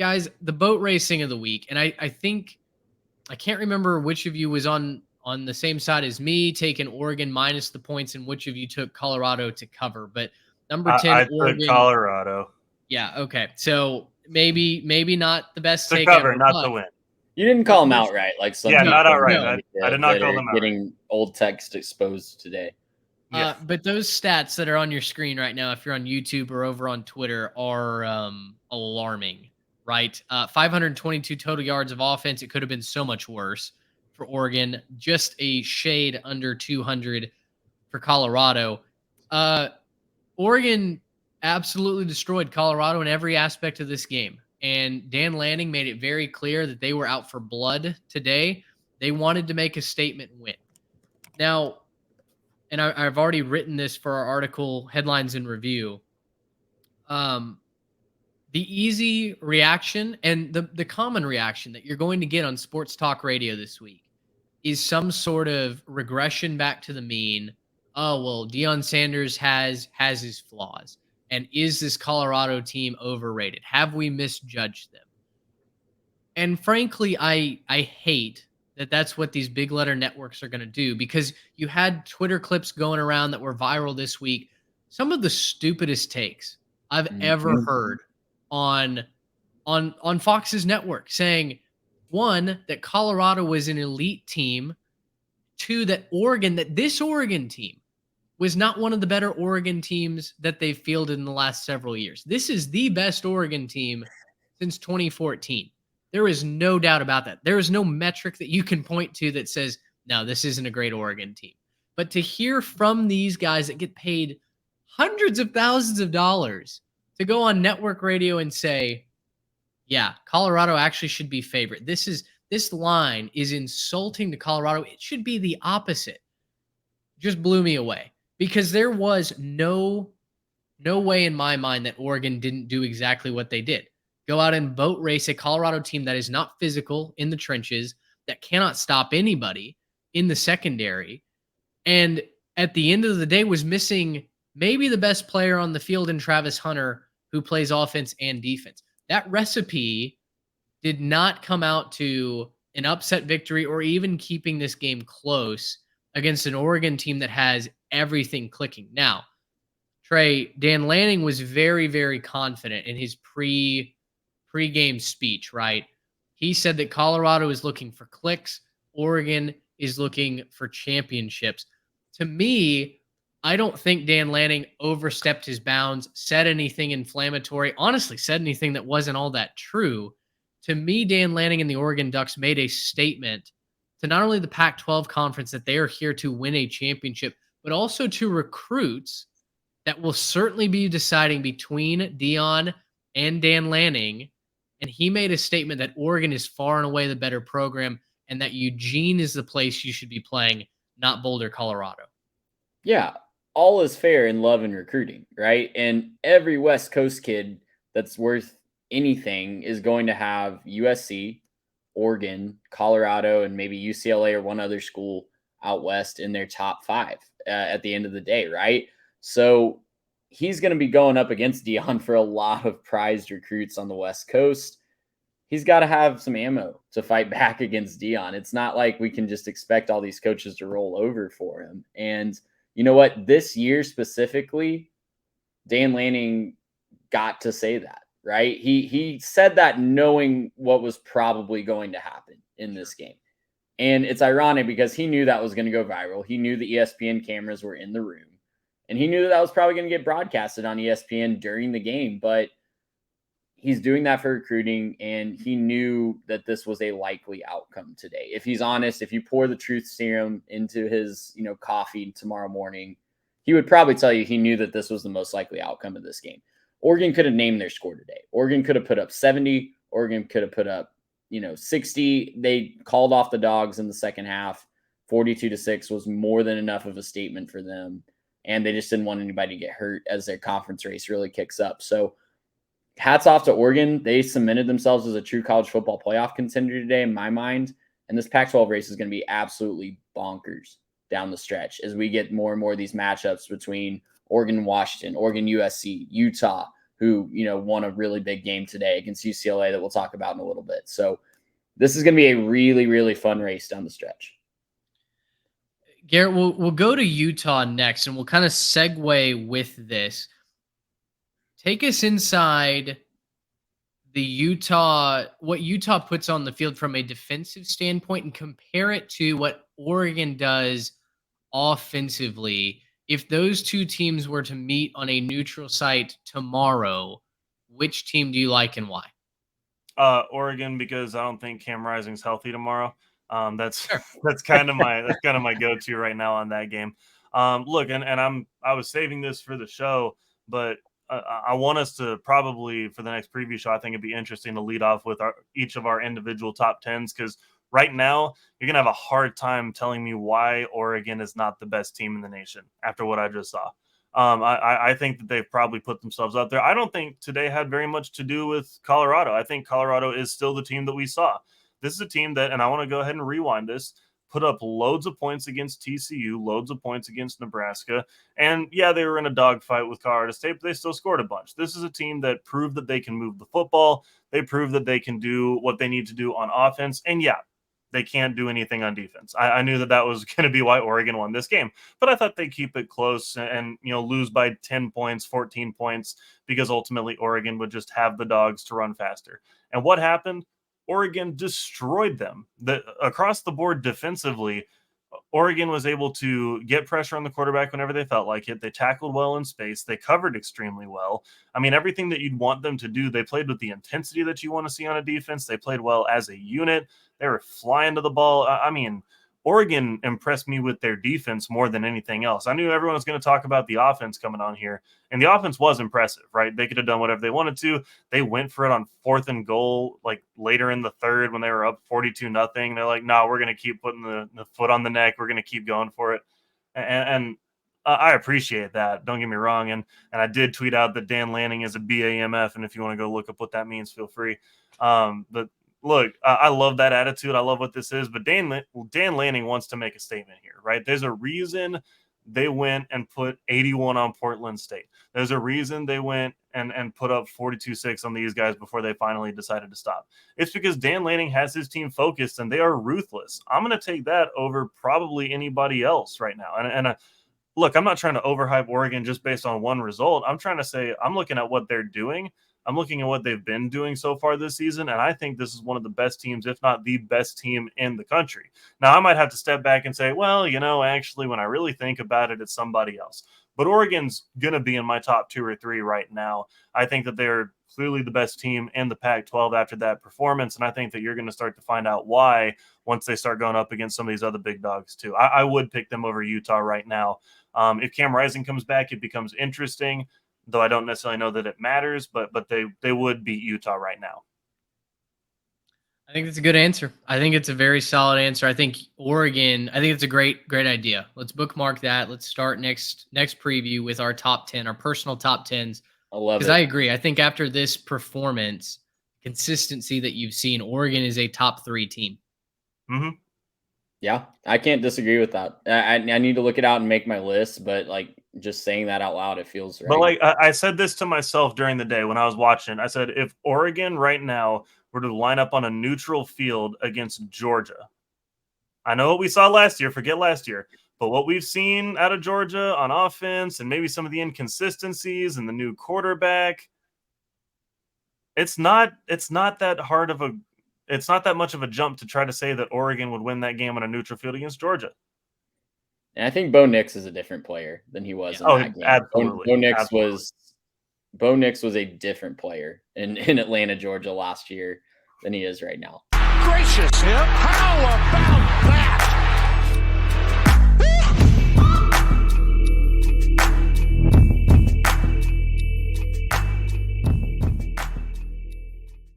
guys, the boat racing of the week, and I think I can't remember which of you was on the same side as me, taking Oregon minus the points, and which of you took Colorado to cover. But number 10, I took Oregon. Colorado. Yeah, okay. So maybe not the best To take cover, ever, not to win. You didn't call them outright like some Yeah, people not outright. No. I did not that call are them outright. getting old text exposed today. Yeah. But those stats that are on your screen right now, if you're on YouTube or over on Twitter, are alarming, right? 522 total yards of offense. It could have been so much worse for Oregon. Just a shade under 200 for Colorado. Oregon absolutely destroyed Colorado in every aspect of this game. And Dan Lanning made it very clear that they were out for blood today. They wanted to make a statement and win. Now, and I've already written this for our article headlines and review. The easy reaction and the common reaction that you're going to get on sports talk radio this week is some sort of regression back to the mean. Oh, well, Deion Sanders has his flaws. And is this Colorado team overrated? Have we misjudged them? And frankly, I hate that that's what these big letter networks are going to do, because you had Twitter clips going around that were viral this week. Some of the stupidest takes I've ever heard on Fox's network, saying, one, that Colorado was an elite team, two, that this Oregon team was not one of the better Oregon teams that they've fielded in the last several years. This is the best Oregon team since 2014. There is no doubt about that. There is no metric that you can point to that says, no, this isn't a great Oregon team. But to hear from these guys that get paid hundreds of thousands of dollars to go on network radio and say, yeah, Colorado actually should be favorite. This line is insulting to Colorado. It should be the opposite. Just blew me away, because there was no way in my mind that Oregon didn't do exactly what they did. Go out and boat race a Colorado team that is not physical in the trenches, that cannot stop anybody in the secondary, and at the end of the day was missing maybe the best player on the field in Travis Hunter, who plays offense and defense. That recipe did not come out to an upset victory or even keeping this game close against an Oregon team that has everything clicking. Now, Trey, Dan Lanning was very, very confident in his pre-game speech, right? He said that Colorado is looking for clicks. Oregon is looking for championships. To me, I don't think Dan Lanning overstepped his bounds, said anything inflammatory, honestly said anything that wasn't all that true. To me, Dan Lanning and the Oregon Ducks made a statement to not only the Pac-12 conference that they are here to win a championship, but also to recruits that will certainly be deciding between Deion and Dan Lanning. And he made a statement that Oregon is far and away the better program, and that Eugene is the place you should be playing, not Boulder, Colorado. Yeah, all is fair in love and recruiting, right? And every West Coast kid that's worth anything is going to have USC, Oregon, Colorado, and maybe UCLA or one other school out west in their top five at the end of the day, right? So he's going to be going up against Deion for a lot of prized recruits on the West Coast. He's got to have some ammo to fight back against Deion. It's not like we can just expect all these coaches to roll over for him. And you know what? This year specifically, Dan Lanning got to say that, right? He said that knowing what was probably going to happen in this game. And it's ironic because he knew that was going to go viral. He knew the ESPN cameras were in the room. And he knew that was probably going to get broadcasted on ESPN during the game. But he's doing that for recruiting, and he knew that this was a likely outcome today. If he's honest, if you pour the truth serum into his, coffee tomorrow morning, he would probably tell you he knew that this was the most likely outcome of this game. Oregon could have named their score today. Oregon could have put up 70. Oregon could have put up, 60. They called off the Dogs in the second half. 42-6 was more than enough of a statement for them. And they just didn't want anybody to get hurt as their conference race really kicks up. So hats off to Oregon. They cemented themselves as a true college football playoff contender today in my mind. And this Pac-12 race is going to be absolutely bonkers down the stretch as we get more and more of these matchups between Oregon, Washington, Oregon, USC, Utah, who, won a really big game today against UCLA that we'll talk about in a little bit. So this is going to be a really, really fun race down the stretch. Garrett, we'll go to Utah next, and we'll kind of segue with this. Take us inside what Utah puts on the field from a defensive standpoint, and compare it to what Oregon does offensively. If those two teams were to meet on a neutral site tomorrow, which team do you like and why? Oregon, because I don't think Cam Rising's healthy tomorrow. That's Sure. that's kind of my go-to right now on that game. Look, and I was saving this for the show, but I want us to probably, for the next preview show, I think it'd be interesting to lead off with each of our individual top 10s, because right now you're gonna have a hard time telling me why Oregon is not the best team in the nation after what I just saw. I think that they've probably put themselves up there. I don't think today had very much to do with Colorado. I think Colorado is still the team that we saw. This is a team that, and I want to go ahead and rewind this, put up loads of points against TCU, loads of points against Nebraska. And yeah, they were in a dogfight with Colorado State, but they still scored a bunch. This is a team that proved that they can move the football. They proved that they can do what they need to do on offense. And yeah, they can't do anything on defense. I knew that was going to be why Oregon won this game, but I thought they'd keep it close and lose by 10 points, 14 points, because ultimately Oregon would just have the dogs to run faster. And what happened? Oregon destroyed them. Across the board defensively, Oregon was able to get pressure on the quarterback whenever they felt like it. They tackled well in space. They covered extremely well. I mean, everything that you'd want them to do, they played with the intensity that you want to see on a defense. They played well as a unit. They were flying to the ball. I mean, Oregon impressed me with their defense more than anything else. I knew everyone was going to talk about the offense coming on here, and the offense was impressive, right? They could have done whatever they wanted to. They went for it on 4th and goal, like later in the third when they were up 42-0. They're like, no, we're going to keep putting the foot on the neck. We're going to keep going for it. And I appreciate that. Don't get me wrong. And I did tweet out that Dan Lanning is a BAMF, and if you want to go look up what that means, feel free. But look, I love that attitude. I love what this is. But Dan Lanning wants to make a statement here, right? There's a reason they went and put 81 on Portland State. There's a reason they went and put up 42-6 on these guys before they finally decided to stop. It's because Dan Lanning has his team focused, and they are ruthless. I'm going to take that over probably anybody else right now. And look, I'm not trying to overhype Oregon just based on one result. I'm trying to say I'm looking at what they're doing. I'm looking at what they've been doing so far this season, and I think this is one of the best teams, if not the best team in the country. Now, I might have to step back and say, well, actually, when I really think about it, it's somebody else. But Oregon's going to be in my top 2 or 3 right now. I think that they're clearly the best team in the Pac-12 after that performance, and I think that you're going to start to find out why once they start going up against some of these other big dogs too. I would pick them over Utah right now. If Cam Rising comes back, it becomes interesting, though I don't necessarily know that it matters, but they would beat Utah right now. I think that's a good answer. I think it's a very solid answer. I think Oregon, I think it's a great idea. Let's bookmark that. Let's start next preview with our top 10, our personal top 10s. I love it. Because I agree. I think after this performance, consistency that you've seen, Oregon is a top 3 team. Mm-hmm. Yeah, I can't disagree with that. I need to look it out and make my list, but just saying that out loud, it feels right. But I said this to myself during the day when I was watching. I said, if Oregon right now were to line up on a neutral field against Georgia, I know what we saw last year. Forget last year. But what we've seen out of Georgia on offense and maybe some of the inconsistencies and the new quarterback, it's not that hard of a it's not that much of a jump to try to say that Oregon would win that game on a neutral field against Georgia. And I think Bo Nix is a different player than he was in that game. Absolutely. Bo Nix was a different player in Atlanta, Georgia last year than he is right now. Gracious, power